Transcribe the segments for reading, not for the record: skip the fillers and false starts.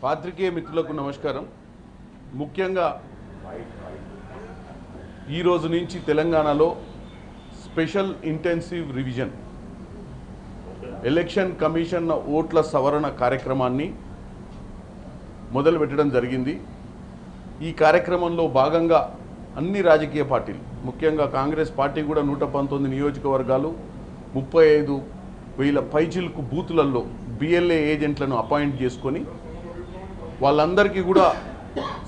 పాత్రికేయ మిత్రులకు నమస్కారం. ముఖ్యంగా ఈ రోజు నుంచి తెలంగాణలో special intensive revision election commission ఓట్ల సవరణ కార్యక్రమాన్ని మొదలుపెట్టడం జరిగింది. ఈ కార్యక్రమంలో భాగంగా అన్ని రాజకీయ పార్టీలు, ముఖ్యంగా కాంగ్రెస్ పార్టీ కూడా 119 నియోజకవర్గాలు 35,000 పైచిలకు బూతులలో బిఎల్ఏ ఏజెంట్లను అపాయింట్ చేసుకొని వాళ్ళందరికీ కూడా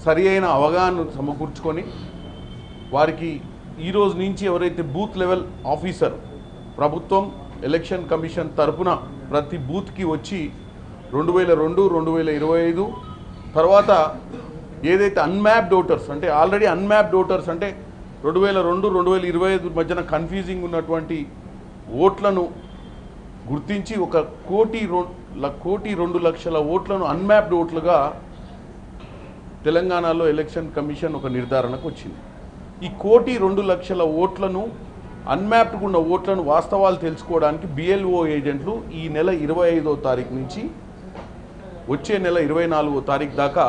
సరి అయిన అవగాహన సమకూర్చుకొని వారికి ఈరోజు నుంచి ఎవరైతే బూత్ లెవెల్ ఆఫీసర్ ప్రభుత్వం ఎలక్షన్ కమిషన్ తరపున ప్రతి బూత్కి వచ్చి 2002, 2025 తర్వాత ఏదైతే అన్మ్యాప్డ్ ఓటర్స్ అంటే ఆల్రెడీ అన్మ్యాప్డ్ ఓటర్స్ అంటే 2002, 2025 మధ్యన కన్ఫ్యూజింగ్ ఉన్నటువంటి ఓట్లను గుర్తించి 1,02,00,000 ఓట్లను అన్మ్యాప్డ్ ఓట్లుగా తెలంగాణలో ఎలక్షన్ కమిషన్ ఒక నిర్ధారణకు వచ్చింది. ఈ 1,02,00,000 ఓట్లను అన్మ్యాప్డ్ ఉన్న ఓట్లను వాస్తవాలు తెలుసుకోవడానికి బిఎల్ఓ ఏజెంట్లు ఈ నెల 25వ తారీఖు నుంచి వచ్చే నెల 24వ తారీఖు దాకా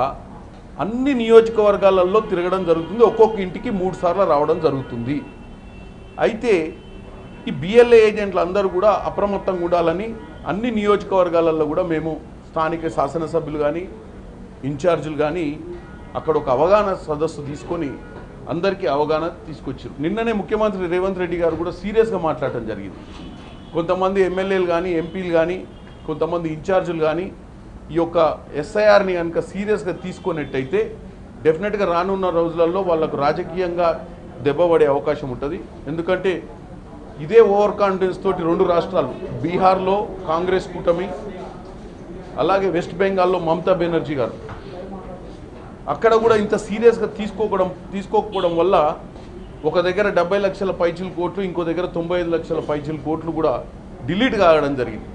అన్ని నియోజకవర్గాలలో తిరగడం జరుగుతుంది. ఒక్కొక్క ఇంటికి 3 సార్లు రావడం జరుగుతుంది. అయితే ఈ బిఎల్ఏ ఏజెంట్లు అందరూ కూడా అప్రమత్తంగా ఉండాలని అన్ని నియోజకవర్గాలలో కూడా మేము స్థానిక శాసనసభ్యులు కానీ ఇన్ఛార్జీలు కానీ అక్కడ ఒక అవగాహన సదస్సు తీసుకొని అందరికీ అవగాహన తీసుకొచ్చారు. నిన్ననే ముఖ్యమంత్రి రేవంత్ రెడ్డి గారు కూడా సీరియస్గా మాట్లాడటం జరిగింది. కొంతమంది ఎమ్మెల్యేలు కానీ ఎంపీలు కానీ కొంతమంది ఇన్ఛార్జీలు కానీ ఈ యొక్క ఎస్ఐఆర్ని కనుక సీరియస్గా తీసుకున్నట్టయితే డెఫినెట్గా రానున్న రోజులలో వాళ్ళకు రాజకీయంగా దెబ్బపడే అవకాశం ఉంటుంది. ఎందుకంటే ఇదే ఓవర్ కాన్ఫిడెన్స్ తోటి 2 రాష్ట్రాలు బీహార్లో కాంగ్రెస్ కూటమి, అలాగే వెస్ట్ బెంగాల్లో మమతా బెనర్జీ గారు అక్కడ కూడా ఇంత సీరియస్గా తీసుకోకపోవడం వల్ల ఒక దగ్గర 70 లక్షల పైచిల కోట్లు, ఇంకో దగ్గర 95 లక్షల పైచిల కోట్లు కూడా డిలీట్ కావడం జరిగింది.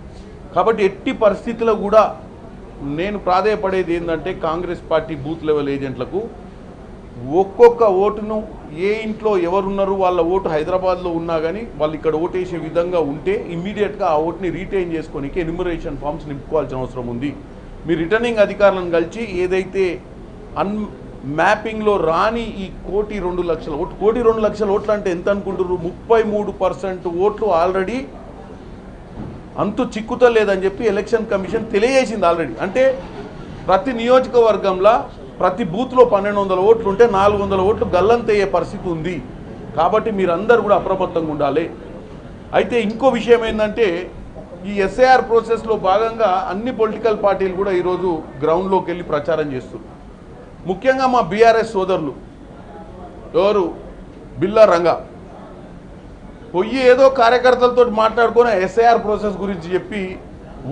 కాబట్టి ఎట్టి పరిస్థితుల్లో కూడా నేను ప్రాధేయపడేది ఏంటంటే కాంగ్రెస్ పార్టీ బూత్ లెవెల్ ఏజెంట్లకు ఒక్కొక్క ఓటును ఏ ఇంట్లో ఎవరున్నారు వాళ్ళ ఓటు హైదరాబాద్లో ఉన్నా కానీ వాళ్ళు ఇక్కడ ఓటేసే విధంగా ఉంటే ఇమ్మీడియట్గా ఆ ఓటుని రీటైన్ చేసుకోనికి ఎన్యూమరేషన్ ఫామ్స్ నింపుకోవాల్సిన అవసరం ఉంది. మీ రిటర్నింగ్ అధికారులను కలిసి ఏదైతే మ్యాపింగ్లో రాని ఈ 1,02,00,000 ఓట్లు, 1,02,00,000 ఓట్లు అంటే ఎంత అనుకుంటున్నారు? 33% ఓట్లు ఆల్రెడీ అంతు చిక్కుతా లేదని చెప్పి ఎలక్షన్ కమిషన్ తెలియజేసింది ఆల్రెడీ. అంటే ప్రతి నియోజకవర్గంలో ప్రతి బూత్లో 1,200 ఓట్లు ఉంటే 400 ఓట్లు గల్లంతయ్యే పరిస్థితి ఉంది. కాబట్టి మీరందరూ కూడా అప్రమత్తంగా ఉండాలి. అయితే ఇంకో విషయం ఏంటంటే ఈ ఎస్ఐఆర్ ప్రాసెస్లో భాగంగా అన్ని పొలిటికల్ పార్టీలు కూడా ఈరోజు గ్రౌండ్లోకి వెళ్ళి ప్రచారం చేస్తున్నారు. ముఖ్యంగా మా బీఆర్ఎస్ సోదరులు ఎవరు బిల్లా రంగా పొయ్యి ఏదో కార్యకర్తలతో మాట్లాడుకొని ఎస్ఐఆర్ ప్రాసెస్ గురించి చెప్పి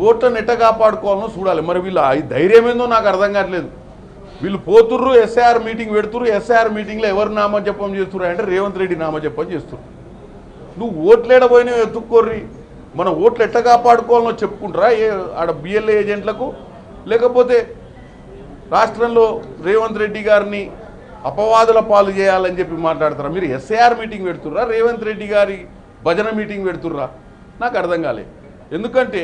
ఓట్లను ఎట్ట కాపాడుకోవాలనో చూడాలి. మరి వీళ్ళు ధైర్యం ఏందో నాకు అర్థం కావట్లేదు. వీళ్ళు పోతుర్రు, ఎస్ఐఆర్ మీటింగ్ పెడుతుర్రు, ఎస్ఐఆర్ మీటింగ్లో ఎవరు నామజపం చేస్తున్నారు అంటే రేవంత్ రెడ్డి నామజపం చేస్తున్నారు. నువ్వు ఓట్లేడపోయినా ఎత్తుక్కోర్రి, మన ఓట్లు ఎట్ట కాపాడుకోవాలనో చెప్పుకుంటారా ఆడ బిఎల్ఏ ఏజెంట్లకు? లేకపోతే రాష్ట్రంలో రేవంత్ రెడ్డి గారిని అపవాదుల పాలు చేయాలని చెప్పి మాట్లాడతారా? మీరు ఎస్ఐఆర్ మీటింగ్ పెడుతుర్రా, రేవంత్ రెడ్డి గారి భజన మీటింగ్ పెడుతుర్రా? నాకు అర్థం కాలే. ఎందుకంటే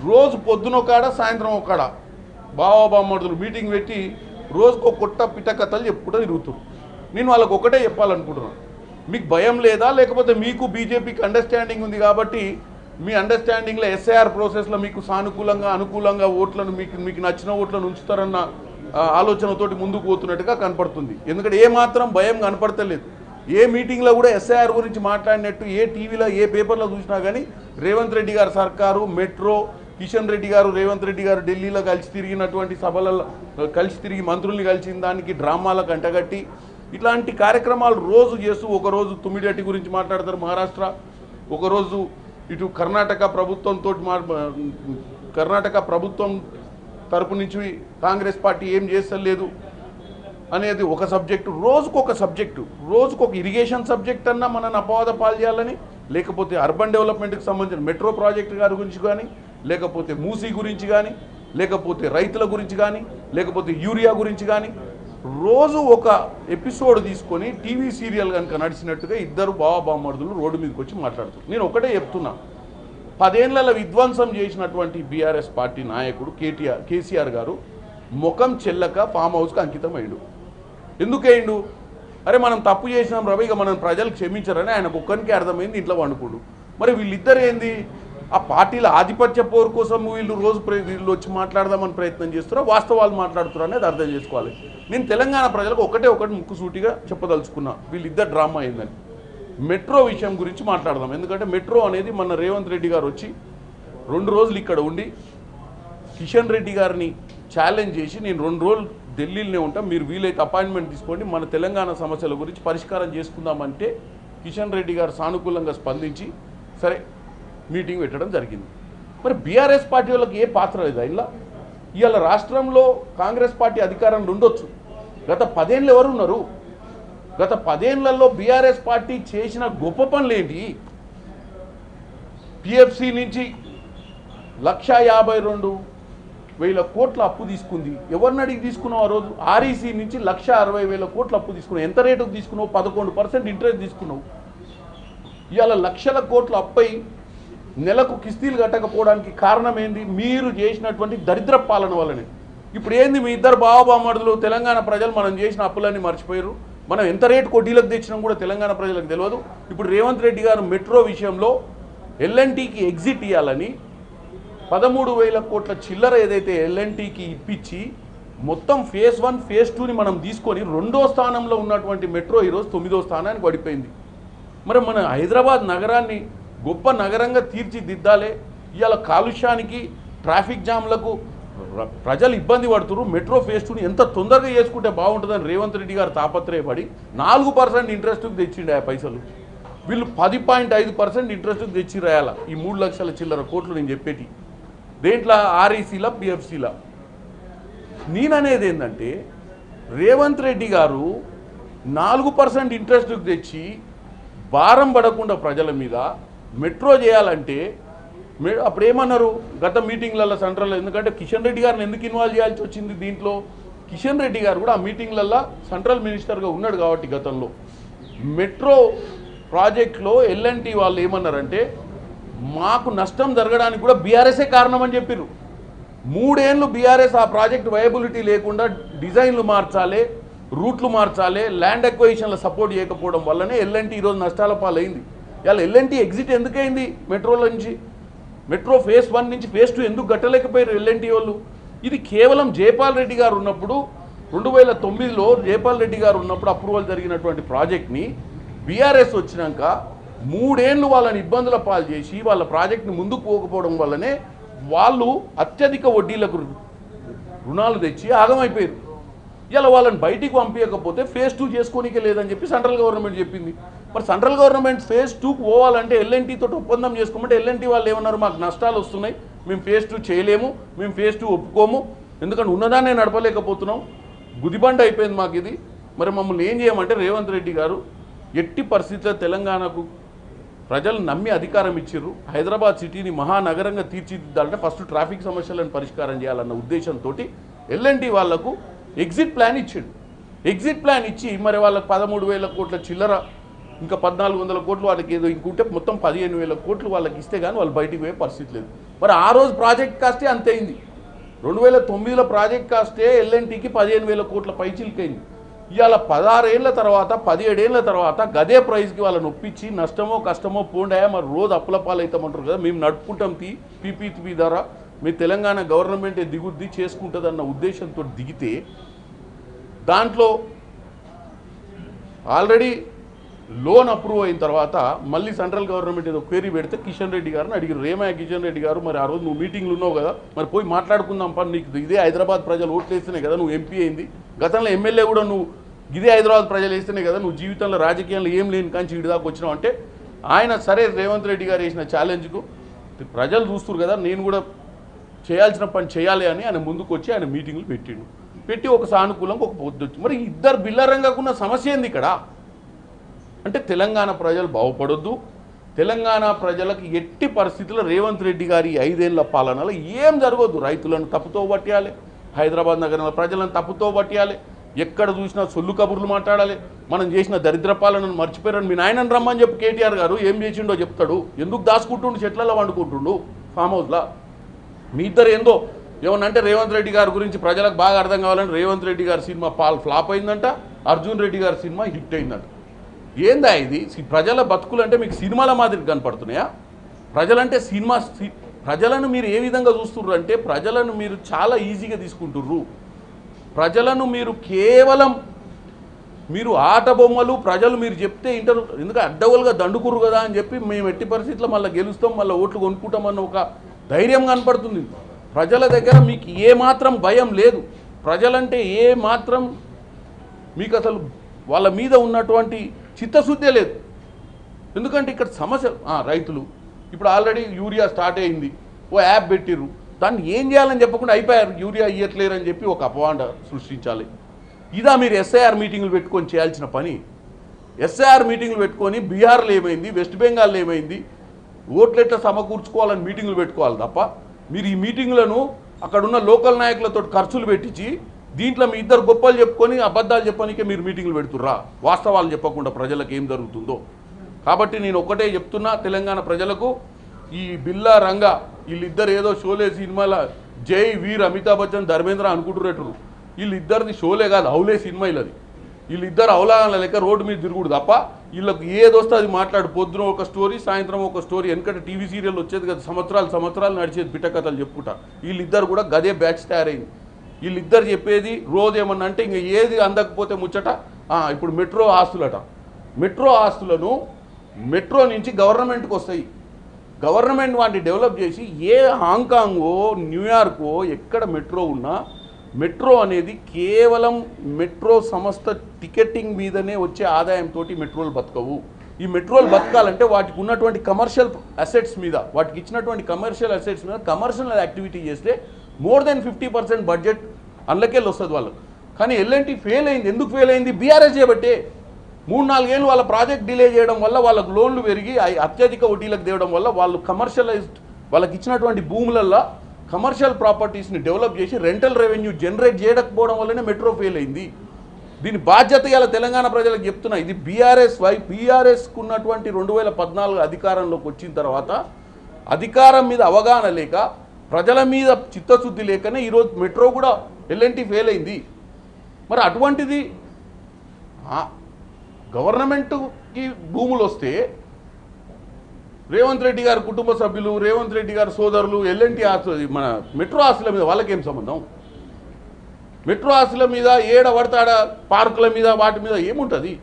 రోజు పొద్దున ఒక కాడ సాయంత్రం ఒక కాడ బావబామ్మడులు మీటింగ్ పెట్టి రోజుకు ఒక కొట్ట పిట్ట కథలు చెప్పుకుంటూ తిరుగుతున్నారు. నేను వాళ్ళకు ఒకటే చెప్పాలనుకుంటున్నాను, మీకు భయం లేదా? లేకపోతే మీకు బీజేపీకి అండర్స్టాండింగ్ ఉంది కాబట్టి మీ అండర్స్టాండింగ్లో ఎస్ఐఆర్ ప్రాసెస్లో మీకు సానుకూలంగా అనుకూలంగా ఓట్లను మీకు నచ్చిన ఓట్లను ఉంచుతారన్న ఆలోచనతోటి ముందుకు పోతున్నట్టుగా కనపడుతుంది. ఎందుకంటే ఏమాత్రం భయం కనపడతలేదు. ఏ మీటింగ్లో కూడా ఎస్ఐఆర్ గురించి మాట్లాడినట్టు ఏ టీవీలో ఏ పేపర్లో చూసినా కానీ రేవంత్ రెడ్డి గారు సర్కారు, మెట్రో, కిషన్ రెడ్డి గారు, రేవంత్ రెడ్డి గారు ఢిల్లీలో కలిసి తిరిగినటువంటి సభలలో కలిసి తిరిగి మంత్రుల్ని కలిసిన దానికి డ్రామాలకు అంటగట్టి ఇట్లాంటి కార్యక్రమాలు రోజు చేస్తూ ఒకరోజు తుమ్మిడిహట్టి గురించి మాట్లాడతారు మహారాష్ట్ర, ఒకరోజు ఇటు కర్ణాటక ప్రభుత్వం తరపు నుంచి కాంగ్రెస్ పార్టీ ఏం చేస్తలేదు అనేది ఒక సబ్జెక్టు, రోజుకొక సబ్జెక్టు, రోజుకొక ఇరిగేషన్ సబ్జెక్ట్ అన్నా మనని అపవాద పాలు చేయాలని, లేకపోతే అర్బన్ డెవలప్మెంట్కి సంబంధించిన మెట్రో ప్రాజెక్టు గారి గురించి కానీ, లేకపోతే మూసీ గురించి కానీ, లేకపోతే రైతుల గురించి కానీ, లేకపోతే యూరియా గురించి కానీ రోజు ఒక ఎపిసోడ్ తీసుకొని టీవీ సీరియల్ కనుక నడిచినట్టుగా ఇద్దరు బావబామ్మర్దులు రోడ్డు మీదకి వచ్చి మాట్లాడుతారు. నేను ఒకటే చెప్తున్నా, 10 ఏళ్ల విధ్వంసం చేసినటువంటి బీఆర్ఎస్ పార్టీ నాయకుడు కేసీఆర్ గారు ముఖం చెల్లక ఫామ్ హౌస్కి అంకితం అయ్యాడు. ఎందుకు అయ్యిండు? అరే మనం తప్పు చేసినాం రవి, ఇక మనం ప్రజలు క్షమించారని ఆయనకు ఒక్కరికి అర్థమైంది, ఇంట్లో వండుకోడు. మరి వీళ్ళిద్దరు ఏంది, ఆ పార్టీల ఆధిపత్య పోరు కోసం వీళ్ళు వీళ్ళు వచ్చి మాట్లాడదామని ప్రయత్నం చేస్తారో వాస్తవాలు మాట్లాడుతారో అనేది అర్థం చేసుకోవాలి. నేను తెలంగాణ ప్రజలకు ఒకటి ముక్కుసూటిగా చెప్పదలుచుకున్నా, వీళ్ళిద్దరు డ్రామా అయిందని. మెట్రో విషయం గురించి మాట్లాడదాం. ఎందుకంటే మెట్రో అనేది మన రేవంత్ రెడ్డి గారు వచ్చి 2 రోజులు ఇక్కడ ఉండి కిషన్ రెడ్డి గారిని ఛాలెంజ్ చేసి, నేను 2 రోజులు ఢిల్లీలోనే ఉంటాం, మీరు వీలైతే అపాయింట్మెంట్ తీసుకోండి, మన తెలంగాణ సమస్యల గురించి పరిష్కారం చేసుకుందామంటే కిషన్ రెడ్డి గారు సానుకూలంగా స్పందించి సరే మీటింగ్ పెట్టడం జరిగింది. మరి బీఆర్ఎస్ పార్టీ వాళ్ళకి ఏ పాత్ర లేదా ఇలా? ఇవాళ రాష్ట్రంలో కాంగ్రెస్ పార్టీ అధికారంలో ఉండొచ్చు, గత 10 ఏళ్ళు ఎవరు ఉన్నారు? గత 10 ఏళ్లలో బీఆర్ఎస్ పార్టీ చేసిన గొప్ప పనులు ఏంటి? పిఎఫ్సి నుంచి 1,52,000 కోట్ల అప్పు తీసుకుంది. ఎవరిని అడిగి తీసుకున్నావు ఆ రోజు? ఆర్ఈసీ నుంచి 1,60,000 కోట్ల అప్పు తీసుకున్నావు. ఎంత రేటుకు తీసుకున్నావు? 11% ఇంట్రెస్ట్ తీసుకున్నావు. ఇవాళ లక్షల కోట్ల అప్పై నెలకు కిస్తీలు కట్టకపోవడానికి కారణం ఏంది? మీరు చేసినటువంటి దరిద్ర పాలన వల్లనే. ఇప్పుడు ఏంది, మీ ఇద్దరు బావబామర్దులు తెలంగాణ ప్రజలు మనం చేసిన అప్పులన్నీ మర్చిపోయారు. మనం ఎంత రేటు కొడ్డీలకు తెచ్చినాం కూడా తెలంగాణ ప్రజలకు తెలియదు. ఇప్పుడు రేవంత్ రెడ్డి గారు మెట్రో విషయంలో ఎల్ఎన్టీకి ఎగ్జిట్ ఇవ్వాలని 13,000 కోట్ల చిల్లర ఏదైతే ఎల్ఎన్టీకి ఇప్పించి మొత్తం ఫేజ్ 1 ఫేజ్ 2ని మనం తీసుకొని 2వ స్థానంలో ఉన్నటువంటి మెట్రో ఈరోజు 9వ స్థానానికి పడిపోయింది. మరి మన హైదరాబాద్ నగరాన్ని గొప్ప నగరంగా తీర్చిదిద్దాలే. ఇవాళ కాలుష్యానికి ట్రాఫిక్ జామ్లకు ప్రజలు ఇబ్బంది పడుతున్నారు. మెట్రో ఫేజ్ 2ని ఎంత తొందరగా చేసుకుంటే బాగుంటుందని రేవంత్ రెడ్డి గారు తాపత్రయపడి 4% ఇంట్రెస్ట్కి తెచ్చిండు ఆ పైసలు. వీళ్ళు 10.5% ఇంట్రెస్ట్కి తెచ్చి రాయాల ఈ 3 లక్షల చిల్లర కోట్లు నేను చెప్పేటి. దేంట్లో? ఆర్ఈసీలా, పిఎఫ్సీలా. నేననేది ఏంటంటే రేవంత్ రెడ్డి గారు 4% ఇంట్రెస్ట్కి తెచ్చి భారం పడకుండా ప్రజల మీద మెట్రో చేయాలంటే అప్పుడు ఏమన్నారు గత మీటింగ్లలో సెంట్రల్లో? ఎందుకంటే కిషన్ రెడ్డి గారిని ఎందుకు ఇన్వాల్వ్ చేయాల్సి వచ్చింది దీంట్లో? కిషన్ రెడ్డి గారు కూడా ఆ మీటింగ్లలో సెంట్రల్ మినిస్టర్గా ఉన్నాడు కాబట్టి గతంలో మెట్రో ప్రాజెక్ట్లో ఎల్ఎన్టీ వాళ్ళు ఏమన్నారంటే మాకు నష్టం జరగడానికి కూడా బీఆర్ఎస్ఏ కారణం అని చెప్పారు. 3 ఏళ్ళు బీఆర్ఎస్ ఆ ప్రాజెక్ట్ వయబిలిటీ లేకుండా డిజైన్లు మార్చాలి, రూట్లు మార్చాలి, ల్యాండ్ అక్వైజిషన్లో సపోర్ట్ చేయకపోవడం వల్లనే ఎల్ఎన్టీ ఈరోజు నష్టాల పాలైంది. ఇవాళ ఎల్ఎన్టీ ఎగ్జిట్ ఎందుకైంది మెట్రోలో నుంచి? మెట్రో ఫేజ్ 1 నుంచి ఫేజ్ 2 ఎందుకు గట్టలేకపోయారు ఎల్ఎన్టీ వాళ్ళు? ఇది కేవలం జైపాల్ రెడ్డి గారు ఉన్నప్పుడు 2009లో జైపాల్ రెడ్డి గారు ఉన్నప్పుడు అప్రూవల్ జరిగినటువంటి ప్రాజెక్ట్ని బీఆర్ఎస్ వచ్చినాక 3 ఏళ్ళు వాళ్ళని ఇబ్బందుల పాలు చేసి వాళ్ళ ప్రాజెక్ట్ని ముందుకు పోకపోవడం వల్లనే వాళ్ళు అత్యధిక వడ్డీలకు రుణాలు తెచ్చి ఆగమైపోయారు. ఇలా వాళ్ళని బయటికి పంపించకపోతే ఫేజ్ 2 చేసుకోనికే లేదని చెప్పి సెంట్రల్ గవర్నమెంట్ చెప్పింది. మరి సెంట్రల్ గవర్నమెంట్ ఫేజ్ 2కు పోవాలంటే ఎల్ఎన్టీ తోటి ఒప్పందం చేసుకోమంటే ఎల్ఎన్టీ వాళ్ళు ఏమన్నారు, మాకు నష్టాలు వస్తున్నాయి, మేము ఫేజ్ 2 చేయలేము, మేము ఫేజ్ 2 ఒప్పుకోము, ఎందుకంటే ఉన్నదాన్ని నడపలేకపోతున్నాం, గుదిబండ అయిపోయింది మాకు ఇది. మరి మమ్మల్ని ఏం చేయమంటే రేవంత్ రెడ్డి గారు ఎట్టి పరిస్థితుల్లో తెలంగాణకు ప్రజలు నమ్మి అధికారం ఇచ్చిర్రు. హైదరాబాద్ సిటీని మహానగరంగా తీర్చిదిద్దాలంటే ఫస్ట్ ట్రాఫిక్ సమస్యలను పరిష్కారం చేయాలన్న ఉద్దేశంతో ఎల్ఎన్టీ వాళ్లకు ఎగ్జిట్ ప్లాన్ ఇచ్చిండు. ఎగ్జిట్ ప్లాన్ ఇచ్చి మరి వాళ్ళకి 13,000 కోట్ల చిల్లర, ఇంకా 1,400 కోట్లు వాళ్ళకి ఏదో ఇంకుంటే మొత్తం 15,000 కోట్లు వాళ్ళకి ఇస్తే కానీ వాళ్ళు బయటికి పోయే పరిస్థితి లేదు. మరి ఆ రోజు ప్రాజెక్ట్ కాస్టే అంతే అయింది. 2009లో ప్రాజెక్ట్ కాస్టే ఎల్ఎన్టీకి 15,000 కోట్ల పైచిలికైంది. ఇవాళ 16 ఏళ్ల తర్వాత 17 ఏళ్ల తర్వాత గదే ప్రైజ్కి వాళ్ళని ఒప్పించి నష్టమో కష్టమో పోండాయా, మరి రోజు అప్పుల పాలవుతామంటారు కదా, మేము నడుపుకుంటాం పీపీపీ ద్వారా మీ తెలంగాణ గవర్నమెంటే దిగుద్ది చేసుకుంటుంది అన్న ఉద్దేశంతో దిగితే దాంట్లో ఆల్రెడీ లోన్ అప్రూవ్ అయిన తర్వాత మళ్ళీ సెంట్రల్ గవర్నమెంట్ ఏదో క్వెరీ పెడితే కిషన్ రెడ్డి గారిని అడిగారు, రేమయ్య కిషన్ రెడ్డి గారు మరి ఆ రోజు నువ్వు మీటింగ్లు ఉన్నావు కదా, మరి పోయి మాట్లాడుకుందాం పని, నీకు ఇదే హైదరాబాద్ ప్రజలు ఓట్లు వేస్తేనే కదా నువ్వు ఎంపీ అయింది, గతంలో ఎమ్మెల్యే కూడా నువ్వు ఇదే హైదరాబాద్ ప్రజలు వేస్తేనే కదా నువ్వు జీవితంలో రాజకీయాల్లో ఏం లేని కానీ ఇటు దాకా వచ్చినావు అంటే ఆయన సరే రేవంత్ రెడ్డి గారు వేసిన ఛాలెంజ్కు ప్రజలు చూస్తున్నారు కదా, నేను కూడా చేయాల్సిన పని చేయాలి అని ఆయన ముందుకు వచ్చి ఆయన మీటింగ్లు పెట్టి ఒక సానుకూలంగా ఒక పొద్దు. మరి ఇద్దరు బిల్లరంగాకున్న సమస్య ఏంది ఇక్కడ అంటే తెలంగాణ ప్రజలు బాగుపడొద్దు, తెలంగాణ ప్రజలకు ఎట్టి పరిస్థితుల్లో రేవంత్ రెడ్డి గారి 5 ఏళ్ల పాలనలో ఏం జరగొద్దు, రైతులను తప్పుతో పట్టియాలి, హైదరాబాద్ నగరంలో ప్రజలను తప్పుతో పట్టియాలి, ఎక్కడ చూసినా సొల్లు కబుర్లు మాట్లాడాలి, మనం చేసిన దరిద్ర పాలనను మర్చిపోయారని మీ నాయనని రమ్మని చెప్పి కేటీఆర్ గారు ఏం చేసిండో చెప్తాడు, ఎందుకు దాచుకుంటుండు చెట్లలో వండుకుంటుండు ఫామ్ హౌస్లో, మీ ఇద్దరు ఏందో ఏమన్నా అంటే రేవంత్ రెడ్డి గారి గురించి ప్రజలకు బాగా అర్థం కావాలంటే రేవంత్ రెడ్డి గారి సినిమా ఫ్లాప్ అయిందంట, అర్జున్ రెడ్డి గారి సినిమా హిట్ అయిందంట. ఏందా ఇది? ప్రజల బతుకులు అంటే మీకు సినిమాల మాదిరి కనపడుతున్నాయా? ప్రజలంటే ప్రజలను మీరు ఏ విధంగా చూస్తుర్రు అంటే ప్రజలను మీరు చాలా ఈజీగా తీసుకుంటుర్రు. ప్రజలను మీరు కేవలం మీరు ఆట బొమ్మలు, ప్రజలు మీరు చెప్తే ఇంటర్ ఎందుకంటే అడ్డగోలుగా దండుకుర్రు కదా అని చెప్పి మేము ఎట్టి పరిస్థితుల్లో మళ్ళీ గెలుస్తాం, మళ్ళీ ఓట్లు కొనుక్కుంటామన్న ఒక ధైర్యం కనపడుతుంది. ప్రజల దగ్గర మీకు ఏమాత్రం భయం లేదు. ప్రజలంటే ఏమాత్రం మీకు అసలు వాళ్ళ మీద ఉన్నటువంటి చిత్తశుద్ధే లేదు. ఎందుకంటే ఇక్కడ సమస్య రైతులు ఇప్పుడు ఆల్రెడీ యూరియా స్టార్ట్ అయింది, ఓ యాప్ పెట్టిర్రు, దాన్ని ఏం చేయాలని చెప్పకుండా అయిపోయారు. యూరియా ఇయ్యట్లేరని చెప్పి ఒక అపవాండ సృష్టించాలి. ఇదా మీరు ఎస్ఐఆర్ మీటింగులు పెట్టుకొని చేయాల్సిన పని? ఎస్ఐఆర్ మీటింగులు పెట్టుకొని బీహార్లో ఏమైంది, వెస్ట్ బెంగాల్లో ఏమైంది, ఓట్లెట్లా సమకూర్చుకోవాలని మీటింగులు పెట్టుకోవాలి తప్ప మీరు ఈ మీటింగులను అక్కడున్న లోకల్ నాయకులతో ఖర్చులు పెట్టించి దీంట్లో మీ ఇద్దరు గొప్పలు చెప్పుకొని అబద్ధాలు చెప్పడానికే మీరు మీటింగులు పెడుతుర్రా, వాస్తవాలు చెప్పకుండా ప్రజలకు ఏం జరుగుతుందో. కాబట్టి నేను ఒకటే చెప్తున్నా తెలంగాణ ప్రజలకు, ఈ బిల్లా రంగా వీళ్ళిద్దరు ఏదో షోలే సినిమాల జై వీర్ అమితాబ్ బచ్చన్ ధర్మేంద్ర అనుకుంటున్నట్టు వీళ్ళిద్దరిది షోలే కాదు, హౌలే సినిమా ఇల్లది. వీళ్ళిద్దరు అవలాగన లెక్క రోడ్డు మీద తిరుగుడు తప్ప వీళ్ళకి ఏదొస్తే అది మాట్లాడు. పొద్దున ఒక స్టోరీ, సాయంత్రం ఒక స్టోరీ. ఎందుకంటే టీవీ సీరియల్ వచ్చేది కదా, సంవత్సరాలు నడిచేది పిట్టకథలు చెప్పుకుంటా. వీళ్ళిద్దరు కూడా గదే బ్యాచ్ తయారైంది. వీళ్ళిద్దరు చెప్పేది రోజు ఏమన్నా అంటే ఇంకా ఏది అందకపోతే ముచ్చట. ఇప్పుడు మెట్రో ఆస్తులట, మెట్రో ఆస్తులను మెట్రో నుంచి గవర్నమెంట్కి వస్తాయి. గవర్నమెంట్ వాటిని డెవలప్ చేసి ఏ హాంకాంగో న్యూయార్కో ఎక్కడ మెట్రో ఉన్నా మెట్రో అనేది కేవలం మెట్రో సంస్థ టికెటింగ్ మీదనే వచ్చే ఆదాయంతో మెట్రోలు బతకవు. ఈ మెట్రోలు బతకాలంటే వాటికి ఉన్నటువంటి కమర్షియల్ అసెట్స్ మీద, వాటికి ఇచ్చినటువంటి కమర్షియల్ అసెట్స్ మీద కమర్షియల్ యాక్టివిటీ చేస్తే మోర్ దెన్ 50% బడ్జెట్ అందులోకెళ్ళి వస్తుంది వాళ్ళకు. కానీ ఎల్ఎన్టీ ఫెయిల్ అయింది. ఎందుకు ఫెయిల్ అయింది? బీఆర్ఎస్ చేయబట్టే. 3-4 ఏళ్ళు వాళ్ళ ప్రాజెక్ట్ డిలే చేయడం వల్ల, వాళ్ళకు లోన్లు పెరిగి అత్యధిక వడ్డీలకు తేవడం వల్ల వాళ్ళు కమర్షియలైజ్డ్ వాళ్ళకి ఇచ్చినటువంటి భూములల్లో కమర్షియల్ ప్రాపర్టీస్ని డెవలప్ చేసి రెంటల్ రెవెన్యూ జనరేట్ చేయకపోవడం వల్లనే మెట్రో ఫెయిల్ అయింది. దీని బాధ్యత ఇలా తెలంగాణ ప్రజలకు చెప్తున్నా. ఇది బీఆర్ఎస్కు ఉన్నటువంటి 2014 అధికారంలోకి వచ్చిన తర్వాత అధికారం మీద అవగాహన లేక, ప్రజల మీద చిత్తశుద్ధి లేకనే ఈరోజు మెట్రో కూడా ఎల్ఎన్టీ ఫెయిల్ అయింది. మరి అటువంటిది గవర్నమెంట్కి భూములు వస్తే రేవంత్ రెడ్డి గారి కుటుంబ సభ్యులు, రేవంత్ రెడ్డి గారి సోదరులు ఎల్ఎన్టీ ఆస్తులు, మన మెట్రో ఆస్తుల మీద వాళ్ళకేం సంబంధం? మెట్రో ఆస్తుల మీద ఏడబడతాడ పార్కుల మీద వాటి మీద ఏముంటుంది?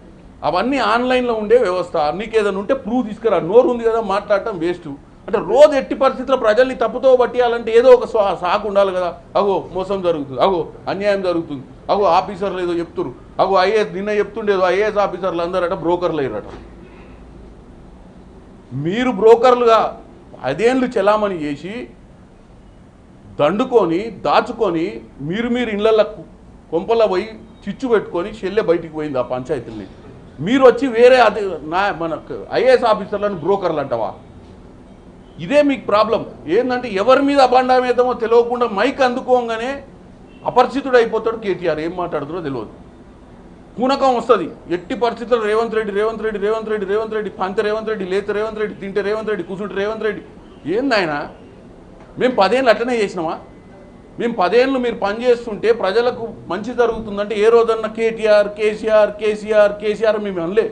అవన్నీ ఆన్లైన్లో ఉండే వ్యవస్థ. నీకు ఏదైనా ఉంటే ప్రూఫ్ తీసుకురా. నోరు ఉంది కదా మాట్లాడటం వేస్ట్. అంటే రోజు ఎట్టి పరిస్థితుల్లో ప్రజల్ని తప్పుతో పట్టియాలంటే ఏదో ఒక సాకు ఉండాలి కదా. అగో మోసం జరుగుతుంది, అగో అన్యాయం జరుగుతుంది, అగో ఆఫీసర్లు ఏదో చెప్తున్నారు, అగో ఐఏఎస్ నిన్న చెప్తుండేదో ఐఏఎస్ ఆఫీసర్లు అందరట బ్రోకర్లు అయ్యారట. మీరు బ్రోకర్లుగా 5 ఏళ్ళు చెలామణి చేసి దండుకొని దాచుకొని మీరు ఇళ్ళల్లో కొంపల్లో పోయి చిచ్చు పెట్టుకొని చెల్లె బయటికి పోయింది ఆ పంచాయతీని. మీరు వచ్చి వేరే మన ఐఏఎస్ ఆఫీసర్లను బ్రోకర్లు అంటావా? ఇదే మీకు ప్రాబ్లం. ఏంటంటే ఎవరి మీద అభాండమేద్దామో తెలియకుండా మైక్ అందుకోగానే అపరిచితుడు అయిపోతాడు కేటీఆర్. ఏం మాట్లాడుతారో తెలియదు. పూనకం వస్తుంది. ఎట్టి పరిస్థితుల్లో రేవంత్ రెడ్డి పంత రేవంత్ రెడ్డి, లేత రేవంత్ రెడ్డి, తింటే రేవంత్ రెడ్డి, కూర్చుంటే రేవంత్ రెడ్డి. ఏందాయన? మేము 10 ఏళ్ళు అట్లనే చేసినామా? మేము 10 ఏళ్ళు మీరు పనిచేస్తుంటే ప్రజలకు మంచి జరుగుతుందంటే ఏ రోజన్నా కేసీఆర్ మేము అనలే.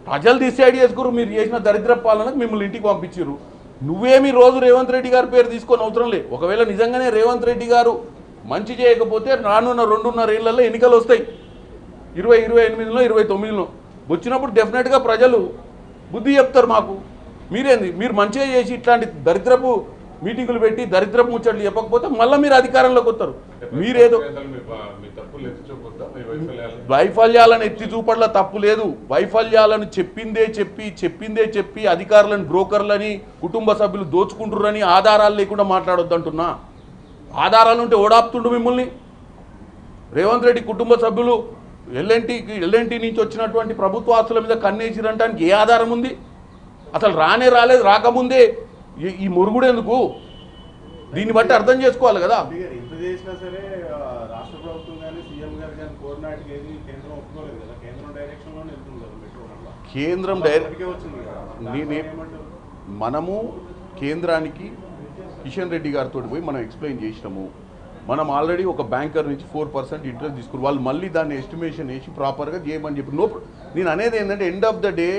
ప్రజలు డిసైడ్ చేసుకురు. మీరు చేసిన దరిద్ర పాలనకు మిమ్మల్ని ఇంటికి పంపించారు. నువ్వేమి రోజు రేవంత్ రెడ్డి గారి పేరు తీసుకొని అవసరం లే. ఒకవేళ నిజంగానే రేవంత్ రెడ్డి గారు మంచి చేయకపోతే రానున్న 2.5 ఏళ్లలో ఎన్నికలు వస్తాయి. 2028లో 29లో వచ్చినప్పుడు డెఫినెట్గా ప్రజలు బుద్ధి చెప్తారు మాకు. మీరేంది? మీరు మంచిగా చేసి ఇట్లాంటి దరిద్రపు మీటింగులు పెట్టి దరిద్రపు ముచ్చట్లు చెప్పకపోతే మళ్ళీ మీరు అధికారంలోకి వస్తారు. మీరేదో వైఫల్యాలను ఎత్తి చూపట్ల తప్పు లేదు. వైఫల్యాలను చెప్పిందే చెప్పి అధికారులను బ్రోకర్లని, కుటుంబ సభ్యులు దోచుకుంటురని ఆధారాలు లేకుండా మాట్లాడొద్దంటున్నా. ఆధారాలు ఉంటే ఓడాపుతుండు మిమ్మల్ని. రేవంత్ రెడ్డి కుటుంబ సభ్యులు ఎల్ఎన్టీ నుంచి వచ్చినటువంటి ప్రభుత్వ ఆస్తుల మీద కన్నేసిరంటానికి ఏ ఆధారం ఉంది? అసలు రాలేదు. రాకముందే ఈ మురుగుడు ఎందుకు? దీన్ని బట్టి అర్థం చేసుకోవాలి కదా. మనము కేంద్రానికి కిషన్ రెడ్డి గారితో పోయి మనం ఎక్స్ప్లెయిన్ చేసినాము. మనం ఆల్రెడీ ఒక బ్యాంకర్ నుంచి 4% ఇంట్రెస్ట్ తీసుకుని వాళ్ళు మళ్ళీ దాన్ని ఎస్టిమేషన్ వేసి ప్రాపర్గా చేయమని చెప్పి నేను అనేది ఏంటంటే ఎండ్ ఆఫ్ ద డే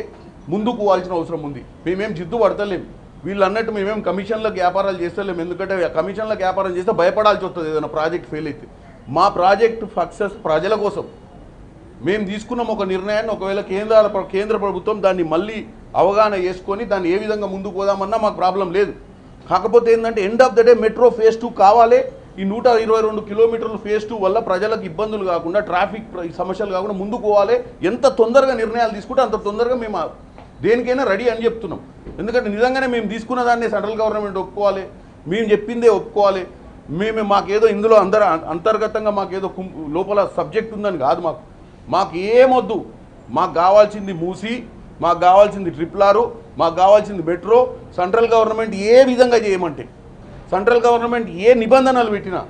ముందుకు పోవాల్సిన అవసరం ఉంది. మేమేం జిద్దు పడతలేము. వీళ్ళు అన్నట్టు మేమేం కమిషన్లకు వ్యాపారాలు చేస్తలేము. ఎందుకంటే కమిషన్లకు వ్యాపారం చేస్తే భయపడాల్సి వస్తుంది ఏదైనా ప్రాజెక్ట్ ఫెయిల్ అయితే. మా ప్రాజెక్ట్ సక్సెస్ ప్రజల కోసం మేము తీసుకున్నాం ఒక నిర్ణయాన్ని. ఒకవేళ కేంద్ర ప్రభుత్వం దాన్ని మళ్ళీ అవగాహన చేసుకొని దాన్ని ఏ విధంగా ముందుకు పోదామన్నా మాకు ప్రాబ్లం లేదు. కాకపోతే ఏంటంటే end of the day metro phase 2 కావాలి. ఈ 122 కిలోమీటర్లు ఫేజ్ 2 వల్ల ప్రజలకు ఇబ్బందులు కాకుండా ట్రాఫిక్ సమస్యలు కాకుండా ముందుకు పోవాలి. ఎంత తొందరగా నిర్ణయాలు తీసుకుంటే అంత తొందరగా మేము దేనికైనా రెడీ అని చెప్తున్నాం. ఎందుకంటే నిజంగానే మేము తీసుకున్న దాన్ని సెంట్రల్ గవర్నమెంట్ ఒప్పుకోవాలి, మేము చెప్పిందే ఒప్పుకోవాలి. మాకేదో ఇందులో అంతర్గతంగా మాకేదో లోపల సబ్జెక్ట్ ఉందని కాదు. మాకు ఏమొద్దు. మాకు కావాల్సింది మూసి, మాకు కావాల్సింది ట్రిపుల్, మాకు కావాల్సింది మెట్రో. సెంట్రల్ గవర్నమెంట్ ఏ విధంగా చేయమంటే, సెంట్రల్ గవర్నమెంట్ ఏ నిబంధనలు పెట్టినా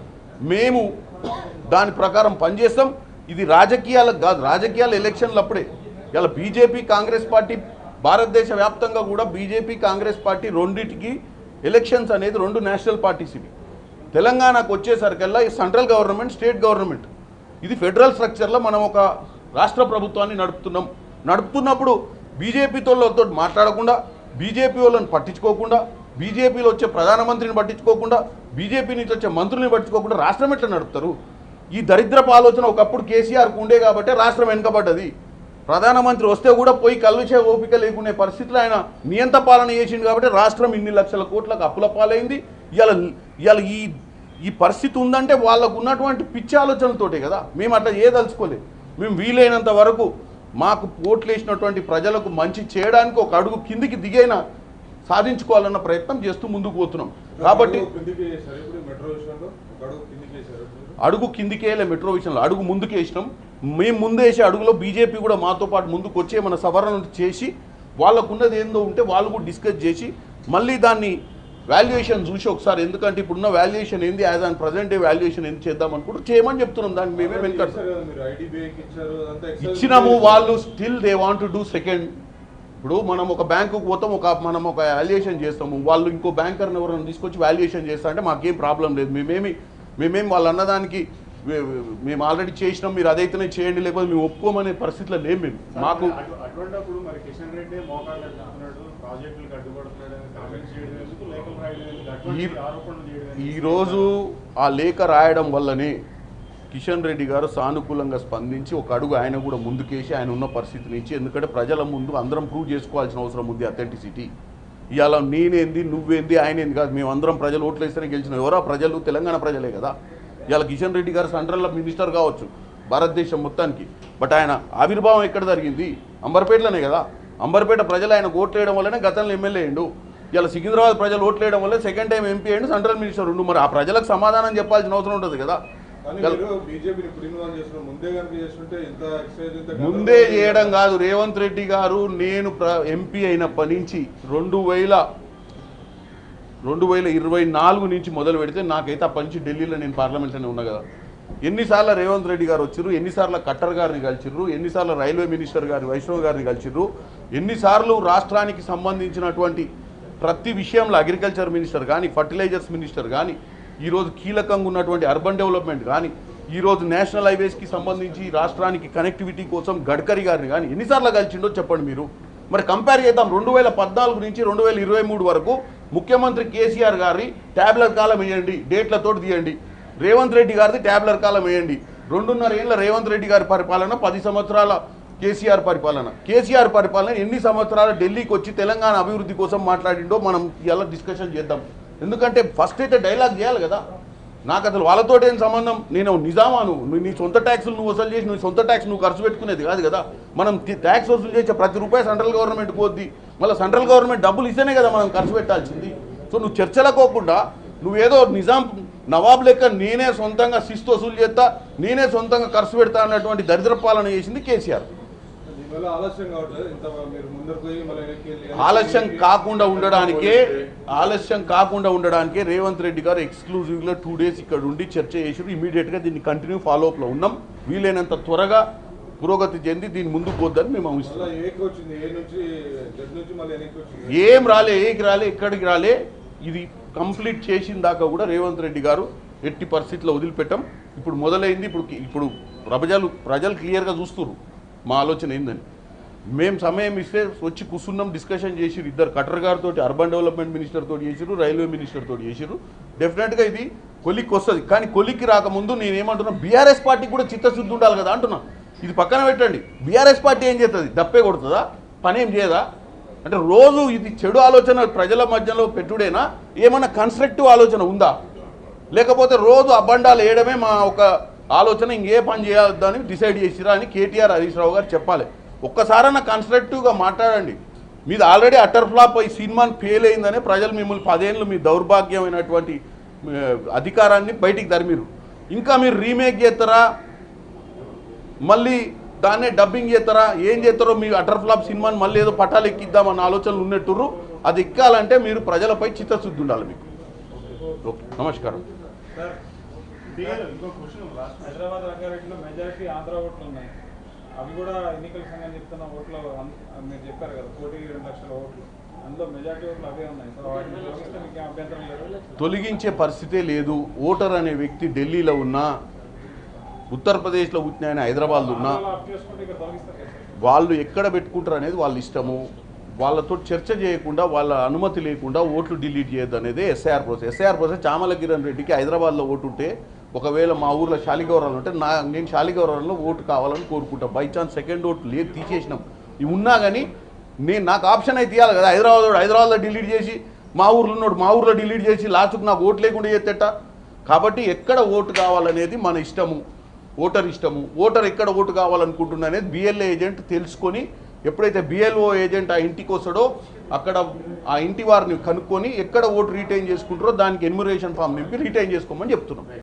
మేము దాని ప్రకారం పనిచేస్తాం. ఇది రాజకీయాలకు కాదు. రాజకీయాలు ఎలక్షన్లు అప్పుడే. ఇలా బీజేపీ కాంగ్రెస్ పార్టీ భారతదేశ వ్యాప్తంగా కూడా బీజేపీ కాంగ్రెస్ పార్టీ రెండింటికి ఎలక్షన్స్ అనేది 2 నేషనల్ పార్టీస్. ఇవి తెలంగాణకు వచ్చేసరికల్లా ఈ సెంట్రల్ గవర్నమెంట్, స్టేట్ గవర్నమెంట్, ఇది ఫెడరల్ స్ట్రక్చర్లో మనం ఒక రాష్ట్ర ప్రభుత్వాన్ని నడుపుతున్నప్పుడు బీజేపీతో మాట్లాడకుండా, బీజేపీ వాళ్ళని పట్టించుకోకుండా, బీజేపీలో వచ్చే ప్రధానమంత్రిని పట్టించుకోకుండా, బీజేపీ నుంచి వచ్చే మంత్రుల్ని పట్టించుకోకుండా రాష్ట్రం ఎట్లా నడుపుతారు? ఈ దరిద్రపు ఆలోచన ఒకప్పుడు కేసీఆర్కు ఉండే కాబట్టి రాష్ట్రం వెనుకబడ్డది. ప్రధానమంత్రి వస్తే కూడా పోయి కల్విచే ఓపిక లేకునే పరిస్థితులు ఆయన నియంత పాలన చేసింది కాబట్టి రాష్ట్రం ఇన్ని లక్షల కోట్లకు అప్పుల పాలైంది. ఇవాళ ఈ పరిస్థితి ఉందంటే వాళ్ళకు ఉన్నటువంటి పిచ్చి ఆలోచనలతోటే కదా. మేము అట్లా చేయదలుచుకోలేదు. మేము వీలైనంత వరకు మాకు ఓట్లు వేసినటువంటి ప్రజలకు మంచి చేయడానికి ఒక అడుగు కిందికి దిగైనా సాధించుకోవాలన్న ప్రయత్నం చేస్తూ ముందుకు పోతున్నాం. కాబట్టి అడుగు కిందికేలే మెట్రో విషయంలో, అడుగు ముందుకు వేసినాం. మేము ముందు వేసే అడుగులో బీజేపీ కూడా మాతో పాటు ముందుకు వచ్చే మన సవరణలు చేసి వాళ్ళకున్నది ఏందో ఉంటే వాళ్ళు కూడా డిస్కస్ చేసి మళ్ళీ దాన్ని వాల్యుయేషన్ చూసి ఒకసారి, ఎందుకంటే ఇప్పుడున్న వాల్యుయేషన్ ఏంది, as on present day valuation ఏంది చేద్దాం అనుకుంటూ చేయమని చెప్తున్నాం. దానికి మేమే ఇచ్చినాము. వాళ్ళు still they want to do second. ఇప్పుడు మనం ఒక బ్యాంకుకు పోతాం, మనం ఒక వాల్యుయేషన్ చేస్తాము, వాళ్ళు ఇంకో బ్యాంకర్ని ఎవరైనా తీసుకొచ్చి వాల్యుయేషన్ చేస్తా అంటే మాకేం ప్రాబ్లం లేదు. మేమేం వాళ్ళు అన్నదానికి మేము ఆల్రెడీ చేసినాం, మీరు అదైతేనే చేయండి, లేకపోతే మేము ఒప్పుకోమనే పరిస్థితిలో లేము. మేము మాకు ఈరోజు ఆ లేఖ రాయడం వల్లనే కిషన్ రెడ్డి గారు సానుకూలంగా స్పందించి ఒక అడుగు ఆయన కూడా ముందుకేసి ఆయన ఉన్న పరిస్థితి నుంచి, ఎందుకంటే ప్రజల ముందు అందరం ప్రూవ్ చేసుకోవాల్సిన అవసరం ఉంది అథెంటిసిటీ. ఇవాళ నేనేంది నువ్వేంది ఆయనేంది కాదు, మేము అందరం ప్రజలు ఓట్లు వేస్తేనే గెలిచిన. ఎవరో ప్రజలు తెలంగాణ ప్రజలే కదా. ఇవాళ కిషన్ రెడ్డి గారు సెంట్రల్లో మినిస్టర్ కావచ్చు భారతదేశం మొత్తానికి, బట్ ఆయన ఆవిర్భావం ఎక్కడ జరిగింది? అంబర్పేటలోనే కదా. అంబర్పేట ప్రజలు ఆయన ఓట్లు వేయడం వల్లనే గతంలో ఎమ్మెల్యే అయ్యిండు. ఇలా సికింద్రాబాద్ ప్రజలు ఓట్లు వేయడం వల్ల సెకండ్ టైం ఎంపీ అయ్యిండు, సెంట్రల్ మినిస్టర్ ఉండు. మరి ఆ ప్రజలకు సమాధానం చెప్పాల్సిన అవసరం ఉంటుంది కదా. ముందే చేయడం కాదు. రేవంత్ రెడ్డి గారు నేను ఎంపీ అయినప్పటి నుంచి 2024 నుంచి మొదలు పెడితే నాకైతే అప్పటి నుంచి ఢిల్లీలో నేను పార్లమెంట్లోనే ఉన్నా కదా. ఎన్నిసార్లు రేవంత్ రెడ్డి గారు వచ్చిర్రు, ఎన్నిసార్లు ఖట్టర్ గారిని కలిసిర్రు, ఎన్నిసార్లు రైల్వే మినిస్టర్ గారి వైష్ణవ్ గారిని కలిసిర్రు, ఎన్నిసార్లు రాష్ట్రానికి సంబంధించినటువంటి ప్రతి విషయంలో అగ్రికల్చర్ మినిస్టర్ కానీ, ఫర్టిలైజర్స్ మినిస్టర్ కానీ, ఈరోజు కీలకంగా ఉన్నటువంటి అర్బన్ డెవలప్మెంట్ కానీ, ఈరోజు నేషనల్ హైవేస్కి సంబంధించి రాష్ట్రానికి కనెక్టివిటీ కోసం గడ్కరీ గారిని కానీ ఎన్నిసార్లు కలిసిండో చెప్పండి మీరు. మరి కంపేర్ చేద్దాం. 2014 నుంచి 2023 వరకు ముఖ్యమంత్రి కేసీఆర్ గారి ట్యాబ్లర్ కాలం వేయండి, డేట్లతో తీయండి. రేవంత్ రెడ్డి గారిది ట్యాబ్లర్ కాలం వేయండి. 2.5 ఏళ్ళ రేవంత్ రెడ్డి గారి పరిపాలన, 10 సంవత్సరాల కేసీఆర్ పరిపాలన ఎన్ని సంవత్సరాలు ఢిల్లీకి వచ్చి తెలంగాణ అభివృద్ధి కోసం మాట్లాడిండో మనం ఇలా డిస్కషన్ చేద్దాం. ఎందుకంటే ఫస్ట్ అయితే డైలాగ్ చేయాలి కదా. నాకు అసలు వాళ్ళతో ఏం సంబంధం? నేను నిజామాను, నీ సొంత ట్యాక్సులు నువ్వు వసూలు చేసి నువ్వు సొంత ట్యాక్స్ నువ్వు ఖర్చు పెట్టుకునేది కాదు కదా. మనం ట్యాక్స్ వసూలు చేసే ప్రతి రూపాయి సెంట్రల్ గవర్నమెంట్ పోద్ది. మళ్ళీ సెంట్రల్ గవర్నమెంట్ డబ్బులు ఇస్తేనే కదా మనం ఖర్చు పెట్టాల్సింది. సో నువ్వు చర్చలకోకుండా నువ్వేదో నిజాం నవాబ్ లెక్క నేనే సొంతంగా శిస్తు వసూలు చేస్తా, నేనే సొంతంగా ఖర్చు పెడతా అన్నటువంటి దరిద్ర పాలన చేసింది కేసీఆర్. ఆలస్యం కాకుండా ఉండడానికే రేవంత్ రెడ్డి గారు ఎక్స్క్లూజివ్గా 2 days ఇక్కడ ఉండి చర్చ చేసి ఇమీడియట్గా దీన్ని కంటిన్యూ ఫాలోఅప్లో ఉన్నాం. వీలైనంత త్వరగా పురోగతి చెంది దీని ముందుకు పోద్దని మేము ఊహిస్తున్నాం. ఏం రాలే, ఎక్కడికి రాలే. ఇది కంప్లీట్ చేసిన దాకా కూడా రేవంత్ రెడ్డి గారు ఎట్టి పరిస్థితిలో వదిలిపెట్టాం. ఇప్పుడు మొదలైంది. ఇప్పుడు ప్రజలు క్లియర్గా చూస్తున్నారు మా ఆలోచన ఏందని. మేము సమయం ఇస్తే వచ్చి కూర్చున్నాం, డిస్కషన్ చేసిరు. ఇద్దరు కటర్ గారితో, అర్బన్ డెవలప్మెంట్ మినిస్టర్ తోటి చేసిరు, రైల్వే మినిస్టర్ తోటి చేసిరు. డెఫినెట్గా ఇది కొలిక్కి వస్తుంది. కానీ కొలిక్కి రాకముందు నేనేమంటున్నా, బీఆర్ఎస్ పార్టీకి కూడా చిత్తశుద్ధి ఉండాలి కదా అంటున్నా. ఇది పక్కన పెట్టండి. బీఆర్ఎస్ పార్టీ ఏం చేస్తుంది? దప్పే కొడుతుందా? పని ఏం చేయదా? అంటే రోజు ఇది చెడు ఆలోచన ప్రజల మధ్యలో పెట్టుడేనా? ఏమన్నా కన్స్ట్రక్టివ్ ఆలోచన ఉందా? లేకపోతే రోజు అబండాలు వేయడమే మా ఒక ఆలోచన, ఇంకే పని చేయొద్దని డిసైడ్ చేసిరా అని కేటీఆర్ హరీష్ రావు గారు చెప్పాలి. ఒక్కసారన్నా కన్స్ట్రక్టివ్గా మాట్లాడండి. మీది ఆల్రెడీ అటర్ ఫ్లాప్ అయ్యి సినిమాని ఫెయిల్ అయిందనే ప్రజలు మిమ్మల్ని 10 ఏళ్ళు మీ దౌర్భాగ్యమైనటువంటి అధికారాన్ని బయటికి తరిమిరు. ఇంకా మీరు రీమేక్ చేస్తారా, మళ్ళీ దాన్నే డబ్బింగ్ చేస్తారా, ఏం చేస్తారో? మీ అటర్ ఫ్లాప్ సినిమాని మళ్ళీ ఏదో పట్టాలు ఎక్కిద్దామన్న ఆలోచనలు ఉన్నట్టుర్రు. అది ఎక్కాలంటే మీరు ప్రజలపై చిత్తశుద్ధి ఉండాలి మీకు. ఓకే, నమస్కారం. హైదరాబాద్ రంగారెడ్డిలో మెజారిటీ ఆంధ్ర ఓట్లు ఉన్నాయి. అవి కూడా ఎన్నికల సంఘం చెప్తున్న ఓట్లు మీరు చెప్పారు కదా, 1,02,00,000 ఓట్లు, అందులో మెజారిటీ ఓట్లు అవే ఉన్నాయి. సో వాటిని తొలగిస్తే మీకు అభ్యంతరం లేదు? తొలగించే పరిస్థితే లేదు. ఓటర్ అనే వ్యక్తి ఢిల్లీలో ఉన్నా, ఉత్తరప్రదేశ్లో పుట్టిన ఆయన హైదరాబాద్లో ఉన్నా, వాళ్ళు ఎక్కడ పెట్టుకుంటారు అనేది వాళ్ళ ఇష్టము. వాళ్ళతో చర్చ చేయకుండా, వాళ్ళ అనుమతి లేకుండా ఓట్లు డిలీట్ చేయొద్దు అనేది ఎస్ఐఆర్ ప్రాసెస్. చామల కిరణ్ రెడ్డికి హైదరాబాద్లో ఓటు ఉంటే, ఒకవేళ మా ఊర్లో శాలిగౌరవాలు ఉంటే నేను శాలిగౌరవంలో ఓటు కావాలని కోరుకుంటాను. బై ఛాన్స్ సెకండ్ ఓటు లేదు, తీసేసినాం. ఇవి ఉన్నా కానీ నాకు ఆప్షన్ అయితే తీయాలి కదా. హైదరాబాద్లో డిలీట్ చేసి మా ఊర్లో ఉన్నాడు, మా ఊర్లో డిలీట్ చేసి లాస్ట్కు నాకు ఓటు లేకుండా చేస్తేట. కాబట్టి ఎక్కడ ఓటు కావాలనేది మన ఇష్టము, ఓటర్ ఇష్టము. ఓటర్ ఎక్కడ ఓటు కావాలనుకుంటున్నా అనేది బిఎల్ఏ ఏజెంట్ తెలుసుకొని, ఎప్పుడైతే బిఎల్ఓ ఏజెంట్ ఆ ఇంటికి వస్తాడో అక్కడ ఆ ఇంటి వారిని కనుక్కొని ఎక్కడ ఓటు రిటైన్ చేసుకుంటారో దానికి ఎన్యుమరేషన్ ఫామ్ నింపి రిటైన్ చేసుకోమని చెప్తున్నాం.